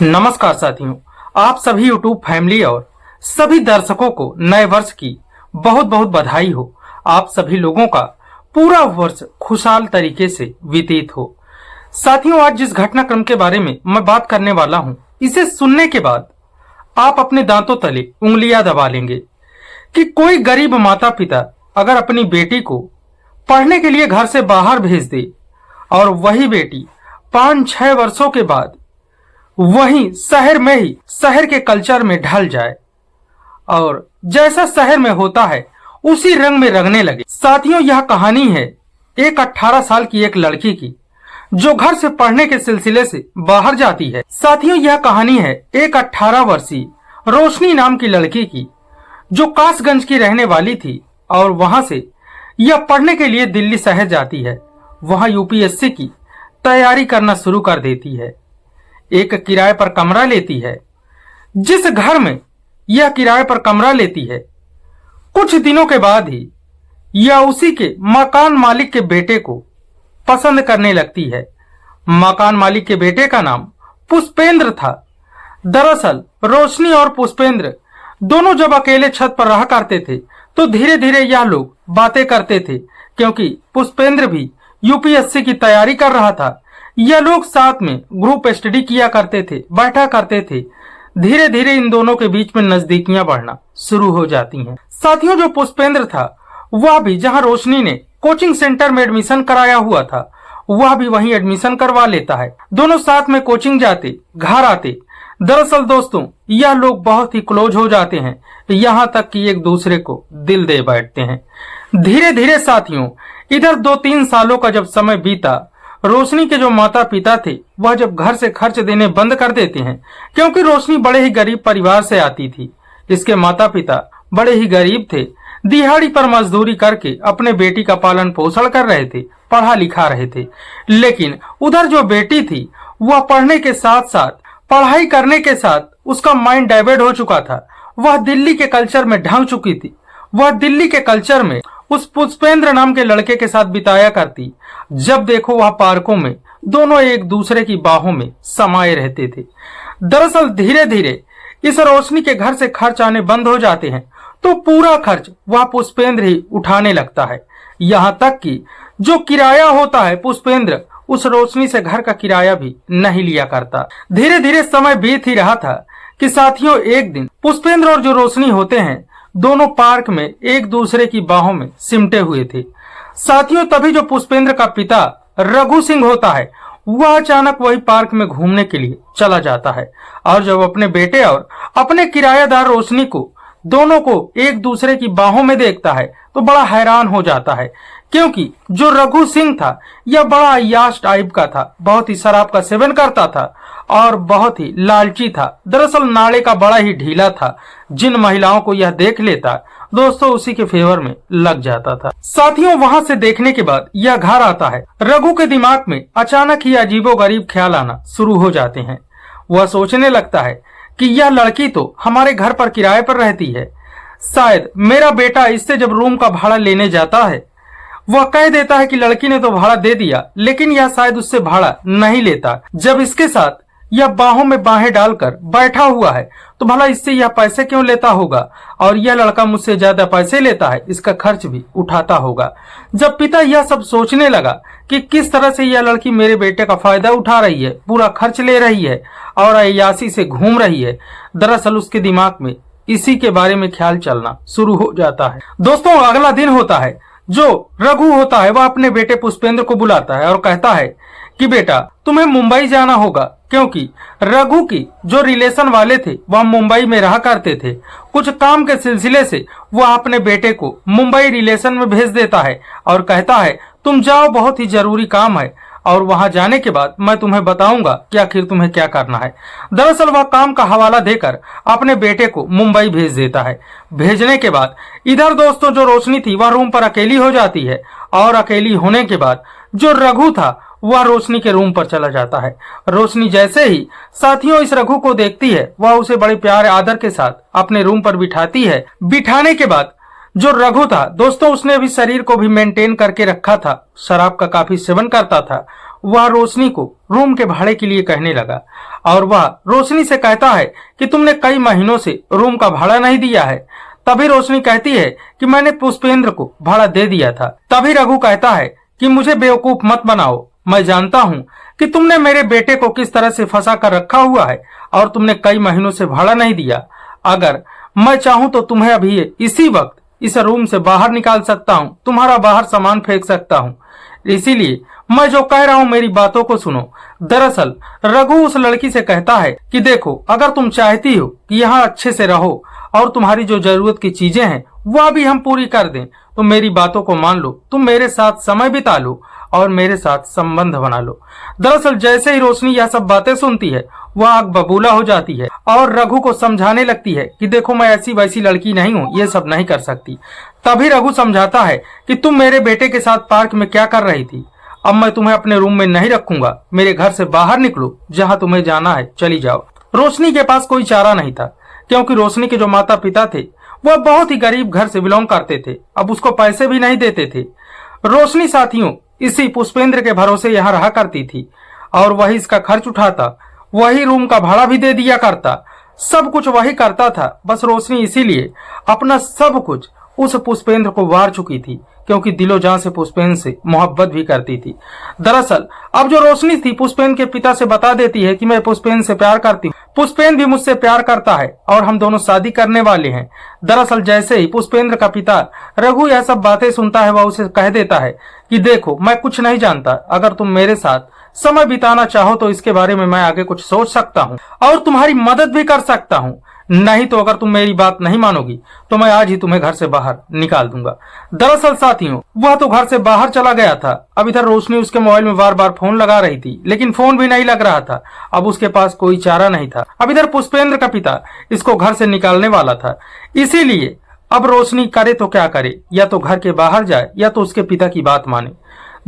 नमस्कार साथियों, आप सभी यूट्यूब फैमिली और सभी दर्शकों को नए वर्ष की बहुत बहुत बधाई हो। आप सभी लोगों का पूरा वर्ष खुशहाल तरीके से व्यतीत हो। साथियों, आज जिस घटनाक्रम के बारे में मैं बात करने वाला हूं, इसे सुनने के बाद आप अपने दांतों तले उंगलियां दबा लेंगे कि कोई गरीब माता पिता अगर अपनी बेटी को पढ़ने के लिए घर से बाहर भेज दे और वही बेटी 5-6 वर्षों के बाद वहीं शहर में ही शहर के कल्चर में ढल जाए और जैसा शहर में होता है उसी रंग में रंगने लगे। साथियों, यह कहानी है एक 18 साल की एक लड़की की जो घर से पढ़ने के सिलसिले से बाहर जाती है। साथियों, यह कहानी है एक 18 वर्षीय रोशनी नाम की लड़की की जो कासगंज की रहने वाली थी और वहां से यह पढ़ने के लिए दिल्ली शहर जाती है। वहां यूपीएससी की तैयारी करना शुरू कर देती है। एक किराए पर कमरा लेती है। जिस घर में यह किराए पर कमरा लेती है, कुछ दिनों के बाद ही यह उसी के मकान मालिक के बेटे को पसंद करने लगती है। मकान मालिक के बेटे का नाम पुष्पेंद्र था। दरअसल रोशनी और पुष्पेंद्र दोनों जब अकेले छत पर रहा करते थे तो धीरे धीरे यह लोग बातें करते थे, क्योंकि पुष्पेंद्र भी यूपीएससी की तैयारी कर रहा था। यह लोग साथ में ग्रुप स्टडी किया करते थे, बैठा करते थे। धीरे धीरे इन दोनों के बीच में नजदीकियां बढ़ना शुरू हो जाती हैं। साथियों, जो पुष्पेंद्र था वह भी जहां रोशनी ने कोचिंग सेंटर में एडमिशन कराया हुआ था वह भी वहीं एडमिशन करवा लेता है। दोनों साथ में कोचिंग जाते, घर आते। दरअसल दोस्तों, यह लोग बहुत ही क्लोज हो जाते हैं, यहाँ तक कि एक दूसरे को दिल दे बैठते हैं। धीरे धीरे साथियों, इधर 2-3 सालों का जब समय बीता, रोशनी के जो माता पिता थे वह जब घर से खर्च देने बंद कर देते हैं, क्योंकि रोशनी बड़े ही गरीब परिवार से आती थी। इसके माता पिता बड़े ही गरीब थे, दिहाड़ी पर मजदूरी करके अपने बेटी का पालन पोषण कर रहे थे, पढ़ा लिखा रहे थे। लेकिन उधर जो बेटी थी वह पढ़ने के साथ साथ, पढ़ाई करने के साथ उसका माइंड डाइवर्ट हो चुका था। वह दिल्ली के कल्चर में ढंग चुकी थी। वह दिल्ली के कल्चर में उस पुष्पेंद्र नाम के लड़के के साथ बिताया करती। जब देखो वह पार्कों में दोनों एक दूसरे की बाहों में समाये रहते थे। दरअसल धीरे धीरे इस रोशनी के घर से खर्च आने बंद हो जाते हैं तो पूरा खर्च वह पुष्पेंद्र ही उठाने लगता है। यहाँ तक कि जो किराया होता है, पुष्पेंद्र उस रोशनी से घर का किराया भी नहीं लिया करता। धीरे धीरे समय बीत ही रहा था कि साथियों, एक दिन पुष्पेंद्र और जो रोशनी होते हैं दोनों पार्क में एक दूसरे की बाहों में सिमटे हुए थे। साथियों, तभी जो पुष्पेंद्र का पिता रघु सिंह होता है वह अचानक वही पार्क में घूमने के लिए चला जाता है और जब अपने बेटे और अपने किराएदार रोशनी को दोनों को एक दूसरे की बाहों में देखता है तो बड़ा हैरान हो जाता है, क्योंकि जो रघु सिंह था यह बड़ा अय्याश टाइप का था, बहुत ही शराब का सेवन करता था और बहुत ही लालची था। दरअसल नाड़े का बड़ा ही ढीला था। जिन महिलाओं को यह देख लेता दोस्तों उसी के फेवर में लग जाता था। साथियों, वहां से देखने के बाद यह घर आता है। रघु के दिमाग में अचानक ही अजीबोगरीब ख्याल आना शुरू हो जाते हैं। वह सोचने लगता है कि यह लड़की तो हमारे घर पर किराए पर रहती है। शायद मेरा बेटा इससे जब रूम का भाड़ा लेने जाता है वह कह देता है कि लड़की ने तो भाड़ा दे दिया, लेकिन यह शायद उससे भाड़ा नहीं लेता। जब इसके साथ यह बाहों में बाहें डालकर बैठा हुआ है तो भला इससे यह पैसे क्यों लेता होगा, और यह लड़का मुझसे ज्यादा पैसे लेता है, इसका खर्च भी उठाता होगा। जब पिता यह सब सोचने लगा कि किस तरह से यह लड़की मेरे बेटे का फायदा उठा रही है, पूरा खर्च ले रही है और अय्याशी से घूम रही है, दरअसल उसके दिमाग में इसी के बारे में ख्याल चलना शुरू हो जाता है। दोस्तों, अगला दिन होता है। जो रघु होता है वह अपने बेटे पुष्पेंद्र को बुलाता है और कहता है कि बेटा, तुम्हें मुंबई जाना होगा, क्योंकि रघु की जो रिलेशन वाले थे वह मुंबई में रहा करते थे। कुछ काम के सिलसिले से वह अपने बेटे को मुंबई रिलेशन में भेज देता है और कहता है तुम जाओ, बहुत ही जरूरी काम है और वहां जाने के बाद मैं तुम्हें बताऊंगा कि आखिर तुम्हें क्या करना है। दरअसल वह काम का हवाला देकर अपने बेटे को मुंबई भेज देता है। भेजने के बाद इधर दोस्तों जो रोशनी थी वह रूम पर अकेली हो जाती है और अकेली होने के बाद जो रघु था वह रोशनी के रूम पर चला जाता है। रोशनी जैसे ही साथियों इस रघु को देखती है वह उसे बड़े प्यार आदर के साथ अपने रूम पर बिठाती है। बिठाने के बाद जो रघु था दोस्तों, उसने भी शरीर को भी मेंटेन करके रखा था, शराब का काफी सेवन करता था। वह रोशनी को रूम के भाड़े के लिए कहने लगा और वह रोशनी से कहता है कि तुमने कई महीनों से रूम का भाड़ा नहीं दिया है। तभी रोशनी कहती है कि मैंने पुष्पेंद्र को भाड़ा दे दिया था। तभी रघु कहता है कि मुझे बेवकूफ मत बनाओ, मैं जानता हूँ कि तुमने मेरे बेटे को किस तरह से फंसा कर रखा हुआ है और तुमने कई महीनों से भाड़ा नहीं दिया। अगर मैं चाहूं तो तुम्हें अभी इसी वक्त इस रूम से बाहर निकाल सकता हूं, तुम्हारा बाहर सामान फेंक सकता हूं। इसीलिए मैं जो कह रहा हूं मेरी बातों को सुनो। दरअसल रघु उस लड़की से कहता है कि देखो, अगर तुम चाहती हो कि यहाँ अच्छे से रहो और तुम्हारी जो जरूरत की चीजें हैं वह भी हम पूरी कर दें तो मेरी बातों को मान लो, तुम मेरे साथ समय बिता लो और मेरे साथ संबंध बना लो। दरअसल जैसे ही रोशनी यह सब बातें सुनती है वह आग बबूला हो जाती है और रघु को समझाने लगती है कि देखो, मैं ऐसी वैसी लड़की नहीं हूँ, ये सब नहीं कर सकती। तभी रघु समझाता है कि तुम मेरे बेटे के साथ पार्क में क्या कर रही थी। अब मैं तुम्हें अपने रूम में नहीं रखूंगा, मेरे घर से बाहर निकलो, जहां तुम्हें जाना है चली जाओ। रोशनी के पास कोई चारा नहीं था क्योंकि रोशनी के जो माता पिता थे वह बहुत ही गरीब घर से बिलोंग करते थे, अब उसको पैसे भी नहीं देते थे। रोशनी साथियों इसी पुष्पेंद्र के भरोसे यहाँ रहा करती थी और वही इसका खर्च उठाता, वही रूम का भाड़ा भी दे दिया करता, सब कुछ वही करता था। बस रोशनी इसीलिए अपना सब कुछ उस पुष्पेंद्र को वार चुकी थी क्योंकि दिलो जान से पुष्पेंद्र से मोहब्बत भी करती थी। दरअसल अब जो रोशनी थी पुष्पेंद्र के पिता से बता देती है कि मैं पुष्पेंद्र से प्यार करती हूँ, पुष्पेंद्र भी मुझसे प्यार करता है और हम दोनों शादी करने वाले हैं। दरअसल जैसे ही पुष्पेंद्र का पिता रघु यह सब बातें सुनता है वह उसे कह देता है कि देखो, मैं कुछ नहीं जानता, अगर तुम मेरे साथ समय बिताना चाहो तो इसके बारे में मैं आगे कुछ सोच सकता हूँ और तुम्हारी मदद भी कर सकता हूँ, नहीं तो अगर तुम मेरी बात नहीं मानोगी तो मैं आज ही तुम्हें घर से बाहर निकाल दूंगा। दरअसल साथियों वह तो घर से बाहर चला गया था। अब इधर रोशनी उसके मोबाइल में बार बार फोन लगा रही थी लेकिन फोन भी नहीं लग रहा था। अब उसके पास कोई चारा नहीं था। अब इधर पुष्पेंद्र का पिता इसको घर से निकालने वाला था, इसीलिए अब रोशनी करे तो क्या करे, या तो घर के बाहर जाए या तो उसके पिता की बात माने।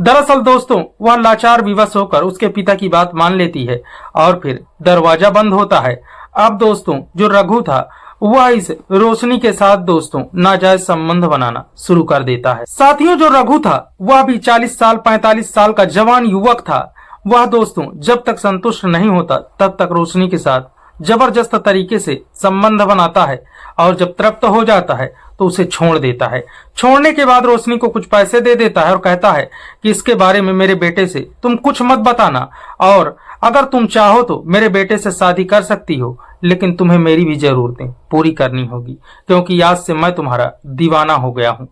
दरअसल दोस्तों वह लाचार विवश होकर उसके पिता की बात मान लेती है और फिर दरवाजा बंद होता है। अब दोस्तों जो रघु था वह इस रोशनी के साथ दोस्तों नाजायज संबंध बनाना शुरू कर देता है। साथियों जो रघु था वह भी 40 साल 45 साल का जवान युवक था। वह दोस्तों जब तक संतुष्ट नहीं होता तब तक रोशनी के साथ जबरदस्त तरीके से संबंध बनाता है और जब तृप्त हो जाता है तो उसे छोड़ देता है। छोड़ने के बाद रोशनी को कुछ पैसे दे देता है और कहता है कि इसके बारे में मेरे बेटे से तुम कुछ मत बताना और अगर तुम चाहो तो मेरे बेटे से शादी कर सकती हो, लेकिन तुम्हें मेरी भी जरूरतें पूरी करनी होगी क्योंकि आज से मैं तुम्हारा दीवाना हो गया हूँ।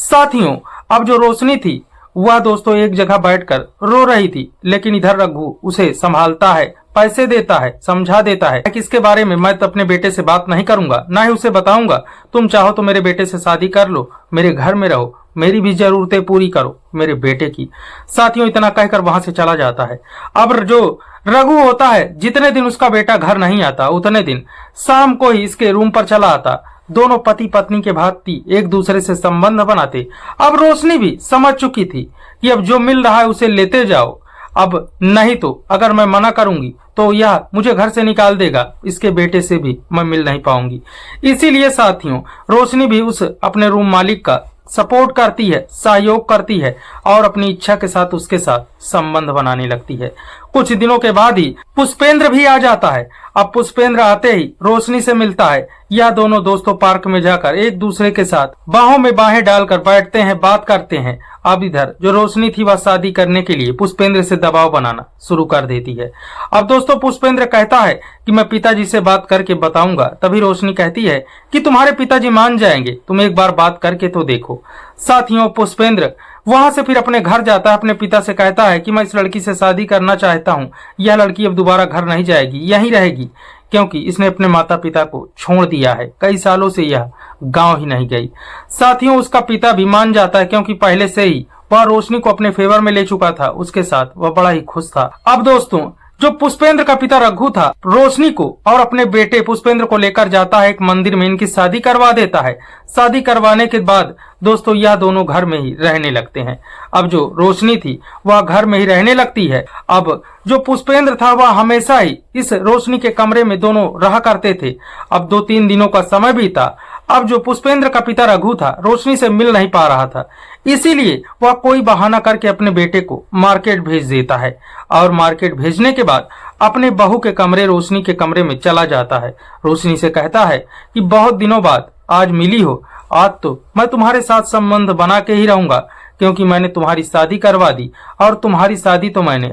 साथियों अब जो रोशनी थी वह दोस्तों एक जगह बैठकर रो रही थी, लेकिन इधर रघु उसे संभालता है, पैसे देता है, समझा देता है कि इसके बारे में मैं तो अपने बेटे से बात नहीं करूंगा, ना ही उसे बताऊंगा, तुम चाहो तो मेरे बेटे से शादी कर लो, मेरे घर में रहो, मेरी भी जरूरतें पूरी करो मेरे बेटे की। साथियों इतना कहकर वहां से चला जाता है। अब जो रघु होता है जितने दिन उसका बेटा घर नहीं आता उतने दिन शाम को ही इसके रूम पर चला आता। दोनों पति पत्नी के भांति एक दूसरे से संबंध बनाते। अब रोशनी भी समझ चुकी थी कि अब जो मिल रहा है उसे लेते जाओ, अब नहीं तो अगर मैं मना करूंगी तो यह मुझे घर से निकाल देगा, इसके बेटे से भी मैं मिल नहीं पाऊंगी। इसीलिए साथियों रोशनी भी उस अपने रूम मालिक का सपोर्ट करती है, सहयोग करती है और अपनी इच्छा के साथ उसके साथ संबंध बनाने लगती है। कुछ दिनों के बाद ही पुष्पेंद्र भी आ जाता है। अब पुष्पेंद्र आते ही रोशनी से मिलता है। यह दोनों दोस्तों पार्क में जाकर एक दूसरे के साथ बाहों में बाहें डालकर बैठते हैं, बात करते हैं। अब इधर जो रोशनी थी वह शादी करने के लिए पुष्पेंद्र से दबाव बनाना शुरू कर देती है। अब दोस्तों पुष्पेंद्र कहता है कि मैं पिताजी से बात करके बताऊंगा। तभी रोशनी कहती है कि तुम्हारे पिताजी मान जाएंगे, तुम एक बार बात करके तो देखो। साथियों पुष्पेंद्र वहां से फिर अपने घर जाता है, अपने पिता से कहता है कि मैं इस लड़की से शादी करना चाहता हूँ, यह लड़की अब दोबारा घर नहीं जाएगी, यहीं रहेगी क्योंकि इसने अपने माता पिता को छोड़ दिया है, कई सालों से यह गांव ही नहीं गई। साथियों उसका पिता भी मान जाता है क्योंकि पहले से ही वह रोशनी को अपने फेवर में ले चुका था, उसके साथ वह बड़ा ही खुश था। अब दोस्तों जो पुष्पेंद्र का पिता रघु था रोशनी को और अपने बेटे पुष्पेंद्र को लेकर जाता है एक मंदिर में, इनकी शादी करवा देता है। शादी करवाने के बाद दोस्तों यह दोनों घर में ही रहने लगते हैं। अब जो रोशनी थी वह घर में ही रहने लगती है। अब जो पुष्पेंद्र था वह हमेशा ही इस रोशनी के कमरे में दोनों रहा करते थे। अब 2-3 दिनों का समय बीता। अब जो पुष्पेंद्र का पिता रघु था रोशनी से मिल नहीं पा रहा था, इसीलिए वह कोई बहाना करके अपने बेटे को मार्केट भेज देता है और मार्केट भेजने के बाद अपने बहू के कमरे रोशनी के कमरे में चला जाता है। रोशनी से कहता है कि बहुत दिनों बाद आज मिली हो, आज तो मैं तुम्हारे साथ संबंध बना के ही रहूंगा, क्योंकि मैंने तुम्हारी शादी करवा दी और तुम्हारी शादी तो मैंने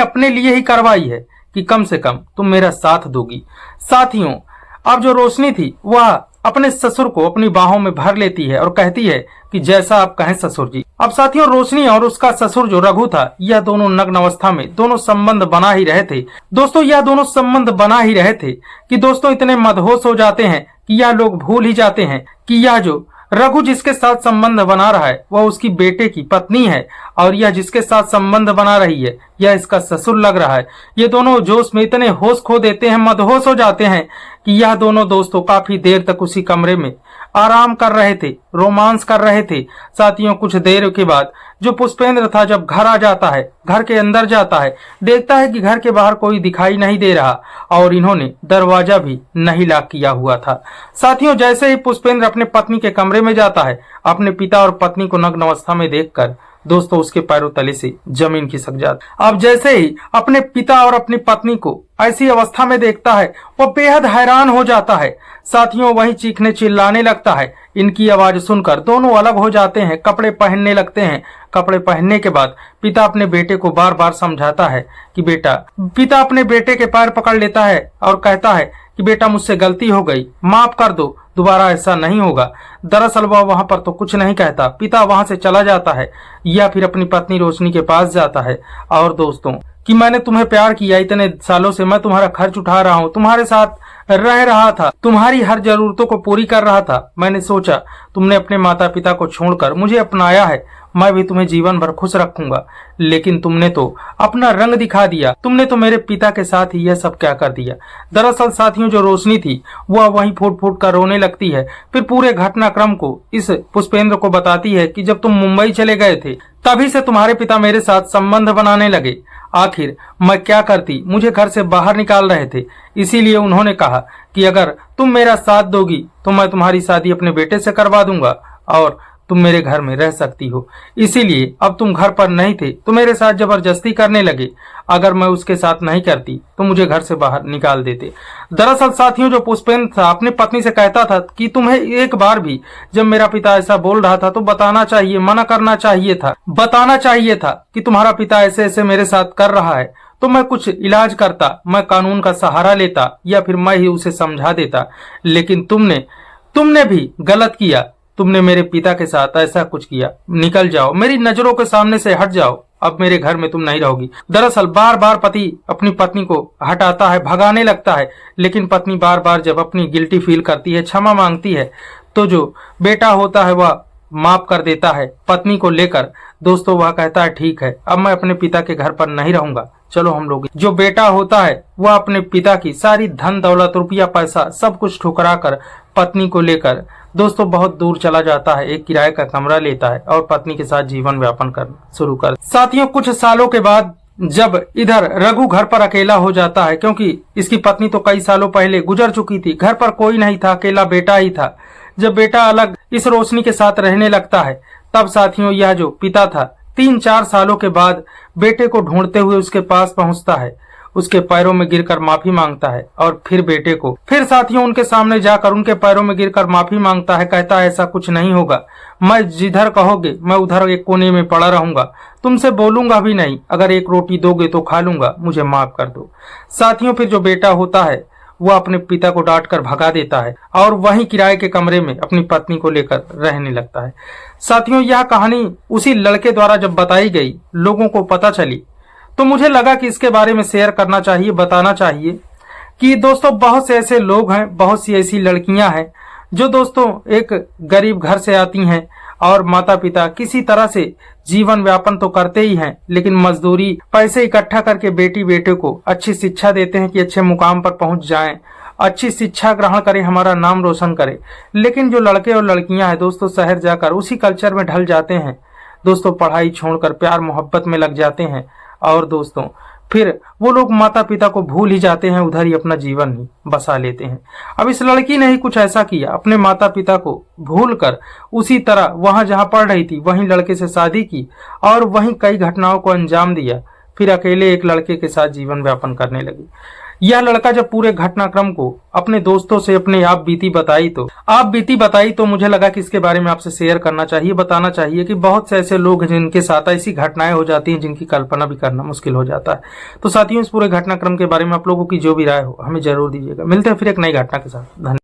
अपने लिए ही करवाई है कि कम से कम तुम मेरा साथ दोगी। साथियों, अब जो रोशनी थी वह अपने ससुर को अपनी बाहों में भर लेती है और कहती है कि जैसा आप कहें ससुर जी। अब साथियों, रोशनी और उसका ससुर जो रघु था, यह दोनों नग्न अवस्था में दोनों संबंध बना ही रहे थे। दोस्तों यह दोनों संबंध बना ही रहे थे कि दोस्तों इतने मदहोश हो जाते हैं कि यह लोग भूल ही जाते हैं कि यह जो रघु जिसके साथ संबंध बना रहा है वह उसकी बेटे की पत्नी है और यह जिसके साथ संबंध बना रही है यह इसका ससुर लग रहा है। ये दोनों जोश में इतने होश खो देते हैं, मदहोश हो जाते हैं कि यह दोनों दोस्तों काफी देर तक उसी कमरे में आराम कर रहे थे, रोमांस कर रहे थे। साथियों, कुछ देर के बाद जो पुष्पेंद्र था जब घर आ जाता है, घर के अंदर जाता है, देखता है कि घर के बाहर कोई दिखाई नहीं दे रहा और इन्होंने दरवाजा भी नहीं लॉक किया हुआ था। साथियों, जैसे ही पुष्पेंद्र अपने पत्नी के कमरे में जाता है, अपने पिता और पत्नी को नग्न अवस्था में देखकर दोस्तों उसके पैरों तले से जमीन खिसक जाती। अब जैसे ही अपने पिता और अपनी पत्नी को ऐसी अवस्था में देखता है वह बेहद हैरान हो जाता है। साथियों, वही चीखने चिल्लाने लगता है। इनकी आवाज सुनकर दोनों अलग हो जाते हैं, कपड़े पहनने लगते हैं। कपड़े पहनने के बाद पिता अपने बेटे को बार बार समझाता है कि पिता अपने बेटे के पैर पकड़ लेता है और कहता है कि बेटा मुझसे गलती हो गई, माफ कर दो, दोबारा ऐसा नहीं होगा। दरअसल वह वहां पर तो कुछ नहीं कहता, पिता वहां से चला जाता है या फिर अपनी पत्नी रोशनी के पास जाता है और दोस्तों कि मैंने तुम्हें प्यार किया, इतने सालों से मैं तुम्हारा खर्च उठा रहा हूँ, तुम्हारे साथ रह रहा था, तुम्हारी हर जरूरतों को पूरी कर रहा था। मैंने सोचा तुमने अपने माता पिता को छोड़कर मुझे अपनाया है, मैं भी तुम्हें जीवन भर खुश रखूंगा, लेकिन तुमने तो अपना रंग दिखा दिया, तुमने तो मेरे पिता के साथ ही यह सब क्या कर दिया। दरअसल साथियों, जो रोशनी थी वह वहीं फूट फूट कर रोने लगती है। फिर पूरे घटनाक्रम को इस पुष्पेंद्र को बताती है कि जब तुम मुंबई चले गए थे तभी से तुम्हारे पिता मेरे साथ संबंध बनाने लगे। आखिर मैं क्या करती, मुझे घर से बाहर निकाल रहे थे, इसीलिए उन्होंने कहा कि अगर तुम मेरा साथ दोगी तो मैं तुम्हारी शादी अपने बेटे से करवा दूंगा और तुम मेरे घर में रह सकती हो। इसीलिए अब तुम घर पर नहीं थे तो मेरे साथ जबरदस्ती करने लगे। अगर मैं उसके साथ नहीं करती तो मुझे घर से बाहर निकाल देते। दरअसल साथियों, जो पुष्पेंद्र था अपनी पत्नी से कहता था कि तुम्हें एक बार भी जब मेरा पिता ऐसा बोल रहा था तो बताना चाहिए, मना करना चाहिए था, बताना चाहिए था कि तुम्हारा पिता ऐसे ऐसे मेरे साथ कर रहा है, तो मैं कुछ इलाज करता, मैं कानून का सहारा लेता या फिर मैं ही उसे समझा देता। लेकिन तुमने भी गलत किया, तुमने मेरे पिता के साथ ऐसा कुछ किया। निकल जाओ, मेरी नजरों के सामने से हट जाओ, अब मेरे घर में तुम नहीं रहोगी। दरअसल बार बार पति अपनी पत्नी को हटाता है, भगाने लगता है, लेकिन पत्नी बार बार जब अपनी गिल्टी फील करती है, क्षमा मांगती है, तो जो बेटा होता है वह माफ कर देता है पत्नी को लेकर। दोस्तों वह कहता है ठीक है, अब मैं अपने पिता के घर पर नहीं रहूंगा, चलो हम लोग। जो बेटा होता है वह अपने पिता की सारी धन दौलत, रुपया पैसा सब कुछ ठुकरा कर पत्नी को लेकर दोस्तों बहुत दूर चला जाता है, एक किराए का कमरा लेता है और पत्नी के साथ जीवन व्यापन करना शुरू कर। साथियों, कुछ सालों के बाद जब इधर रघु घर पर अकेला हो जाता है, क्योंकि इसकी पत्नी तो कई सालों पहले गुजर चुकी थी, घर पर कोई नहीं था, अकेला बेटा ही था। जब बेटा अलग इस रोशनी के साथ रहने लगता है तब साथियों यह जो पिता था 3-4 सालों के बाद बेटे को ढूंढते हुए उसके पास पहुंचता है, उसके पैरों में गिरकर माफी मांगता है और फिर साथियों उनके सामने जाकर उनके पैरों में गिरकर माफी मांगता है। कहता है ऐसा कुछ नहीं होगा, मैं जिधर कहोगे मैं उधर एक कोने में पड़ा रहूंगा, तुमसे बोलूंगा भी नहीं, अगर एक रोटी दोगे तो खा लूंगा, मुझे माफ कर दो। साथियों, फिर जो बेटा होता है वह अपने पिता को डांट कर भगा देता है और वहीं किराए के कमरे में अपनी पत्नी को लेकर रहने लगता है। साथियों, यह कहानी उसी लड़के द्वारा जब बताई गई, लोगों को पता चली, तो मुझे लगा कि इसके बारे में शेयर करना चाहिए, बताना चाहिए कि दोस्तों बहुत से ऐसे लोग हैं, बहुत सी ऐसी लड़कियां हैं जो दोस्तों एक गरीब घर से आती हैं और माता पिता किसी तरह से जीवन व्यापन तो करते ही हैं, लेकिन मजदूरी पैसे इकट्ठा करके बेटी बेटे को अच्छी शिक्षा देते हैं कि अच्छे मुकाम पर पहुंच जाएं अच्छी शिक्षा ग्रहण करे, हमारा नाम रोशन करे। लेकिन जो लड़के और लड़कियां हैं दोस्तों, शहर जाकर उसी कल्चर में ढल जाते हैं दोस्तों, पढ़ाई छोड़कर प्यार मोहब्बत में लग जाते हैं और दोस्तों फिर वो लोग माता पिता को भूल ही जाते हैं, उधर ही अपना जीवन ही बसा लेते हैं। अब इस लड़की ने ही कुछ ऐसा किया, अपने माता पिता को भूल कर उसी तरह वहां जहां पढ़ रही थी वहीं लड़के से शादी की और वहीं कई घटनाओं को अंजाम दिया। फिर अकेले एक लड़के के साथ जीवन व्यापन करने लगी। यह लड़का जब पूरे घटनाक्रम को अपने दोस्तों से अपने आप बीती बताई तो मुझे लगा कि इसके बारे में आपसे शेयर करना चाहिए, बताना चाहिए कि बहुत से ऐसे लोग हैं जिनके साथ ऐसी घटनाएं हो जाती हैं जिनकी कल्पना भी करना मुश्किल हो जाता है। तो साथियों, इस पूरे घटनाक्रम के बारे में आप लोगों की जो भी राय हो हमें जरूर दीजिएगा। मिलते हैं फिर एक नई घटना के साथ। धन्यवाद।